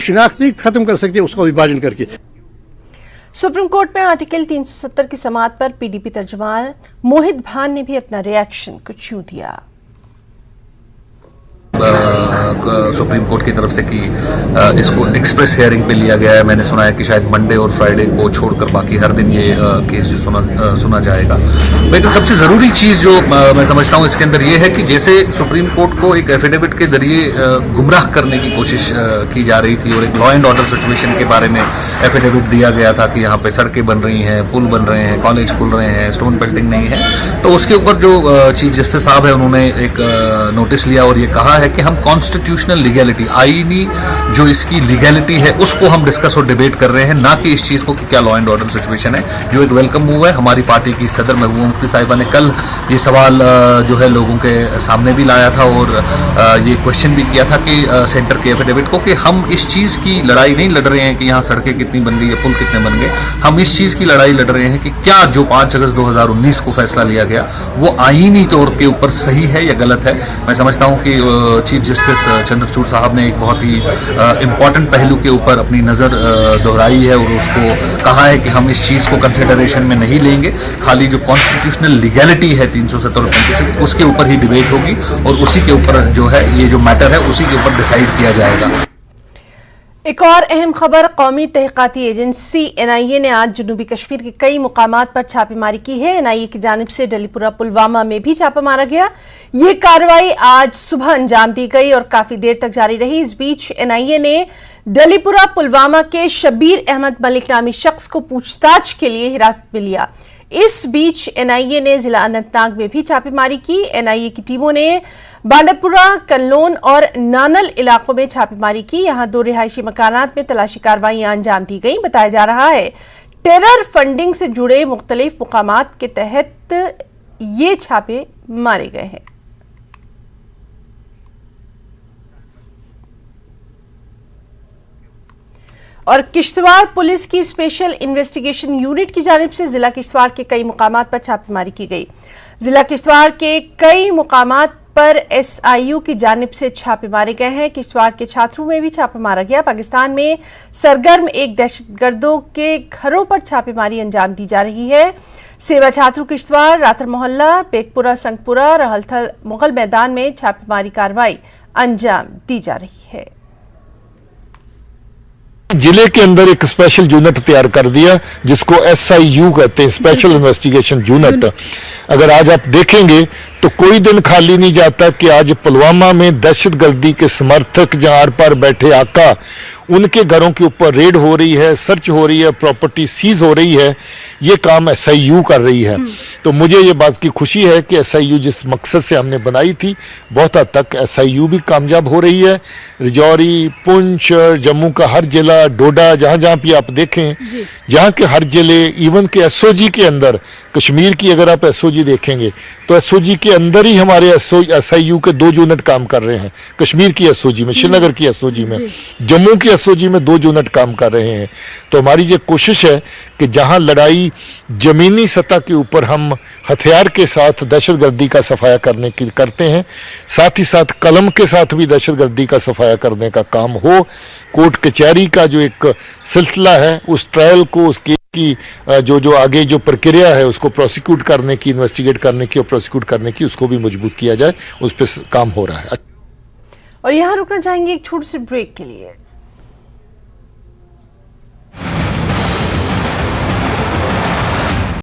शिनाख्त नहीं खत्म कर सकते उसका विभाजन करके। सुप्रीम कोर्ट में आर्टिकल 370 की समाअत पर पीडीपी तर्जुमान मोहित भान ने भी अपना रिएक्शन कुछ यूं दिया। सुप्रीम कोर्ट की तरफ से कि इसको एक्सप्रेस हियरिंग पे लिया गया है। मैंने सुना है कि शायद मंडे और फ्राइडे को छोड़कर बाकी हर दिन ये केस जो सुना जाएगा। लेकिन सबसे ज़रूरी चीज़ जो मैं समझता हूँ इसके अंदर ये है कि जैसे सुप्रीम कोर्ट को एक एफिडेविट के जरिए गुमराह करने की कोशिश की जा रही थी और एक लॉ एंड ऑर्डर सिचुएशन के बारे में एफिडेविट दिया गया था कि यहाँ पे सड़कें बन रही हैं, पुल बन रहे हैं, कॉलेज खुल रहे हैं, स्टोन बिल्डिंग नहीं है, तो उसके ऊपर जो चीफ जस्टिस साहब है उन्होंने एक नोटिस लिया और ये कहा है कि हम कॉन्स्टिट्यूशनल लीगैलिटी, आईनी जो इसकी लीगैलिटी है उसको हम डिस्कस और डिबेट कर रहे हैं, ना कि इस चीज़ को कि क्या लॉ एंड ऑर्डर सिचुएशन है, जो एक वेलकम मूव है। हमारी पार्टी की सदर महबूबा मुफ्ती साहिबा ने कल ये सवाल जो है लोगों के सामने भी लाया था और ये क्वेश्चन भी किया था कि सेंटर के एफिडेविट को कि हम इस चीज़ की लड़ाई नहीं लड़ रहे हैं कि यहाँ सड़कें कितनी बन गई है, पुल कितने बन गए, हम इस चीज़ की लड़ाई लड़ रहे हैं कि क्या जो 5 अगस्त 2019 को फैसला लिया गया वो आईनी तौर के ऊपर सही है या गलत है। मैं समझता हूँ कि चीफ जस्टिस चंद्रचूड़ साहब ने एक बहुत ही इम्पॉर्टेंट पहलू के ऊपर अपनी नज़र दोहराई है और उसको कहा है कि हम इस चीज़ को कंसिडरेशन में नहीं लेंगे, खाली जो कॉन्स्टिट्यूशनल लीगैलिटी है 370 और 35 उसके ऊपर ही डिबेट होगी और उसी के ऊपर जो है ये जो मैटर है उसी के ऊपर डिसाइड किया जाएगा। एक और अहम खबर, कौमी तहकीकाती एजेंसी एनआईए ने आज जनूबी कश्मीर के कई मुकामात पर छापेमारी की है। एनआईए की जानिब से डलीपुरा पुलवामा में भी छापा मारा गया। ये कार्रवाई आज सुबह अंजाम दी गई और काफी देर तक जारी रही। इस बीच एनआईए ने डलीपुरा पुलवामा के शब्बीर अहमद मलिक नामी शख्स को पूछताछ के लिए हिरासत में लिया। इस बीच एनआईए ने जिला अनंतनाग में भी छापेमारी की। एनआईए की टीमों ने बांडरपुरा, कल्लोन और नानल इलाकों में छापेमारी की। यहां 2 रिहायशी मकानात में तलाशी कार्रवाइयां अंजाम दी गई। बताया जा रहा है टेरर फंडिंग से जुड़े मुख्तलिफ मुकामात के तहत ये छापे मारे गए हैं। और किश्तवाड़ पुलिस की स्पेशल इन्वेस्टिगेशन यूनिट की जानिब से जिला किश्तवाड़ के कई मुकामात पर छापेमारी की गई। जिला किश्तवाड़ के कई मुकामात पर एसआईयू की जानिब से छापे मारे गए हैं। किश्तवाड़ के छात्रों में भी छापा मारा गया। पाकिस्तान में सरगर्म एक दहशतगर्दों के घरों पर छापेमारी अंजाम दी जा रही है। सेवा छात्रों किश्तवाड़, रातर मोहल्ला, बेगपुरा, संगपुरा, रहलथल, मुगल मैदान में छापेमारी कार्रवाई अंजाम दी जा रही है। जिले के अंदर एक स्पेशल यूनिट तैयार कर दिया जिसको एसआईयू कहते हैं, स्पेशल इन्वेस्टिगेशन यूनिट। अगर आज आप देखेंगे तो कोई दिन खाली नहीं जाता कि आज पुलवामा में दहशतगर्दी के समर्थक जहां आर पार बैठे आका, उनके घरों के ऊपर रेड हो रही है, सर्च हो रही है, प्रॉपर्टी सीज हो रही है। ये काम एसआईयू कर रही है। तो मुझे ये बात की खुशी है कि एसआईयू जिस मकसद से हमने बनाई थी बहुत हद तक एसआईयू भी कामयाब हो रही है। रिजौरी, पुंछ, जम्मू का हर जिला, डोडा, जहाँ जहाँ भी आप देखें, जहाँ के हर जिले, इवन के एसओजी के अंदर, कश्मीर की अगर आप एसओजी देखेंगे तो एसओजी के अंदर ही हमारे एसआईयू के 2 यूनिट काम कर रहे हैं। कश्मीर की एसओजी में, श्रीनगर की एसओजी में, जम्मू की एसओजी में 2 यूनिट काम कर रहे हैं। तो हमारी ये कोशिश है कि जहाँ लड़ाई जमीनी सतह के ऊपर हम हथियार के साथ दहशतगर्दी का सफाया करने की करते हैं, साथ ही साथ कलम के साथ भी दहशतगर्दी का सफाया करने का काम हो। कोर्ट कचहरी का जो एक सिलसिला है उस ट्रायल को, उस केस की जो आगे जो प्रक्रिया है उसको प्रोसिक्यूट करने की, इन्वेस्टिगेट करने की और प्रोसिक्यूट करने की, उसको भी मजबूत किया जाए, उस पर काम हो रहा है। और यहाँ रुकना चाहेंगे एक छोटे से ब्रेक के लिए।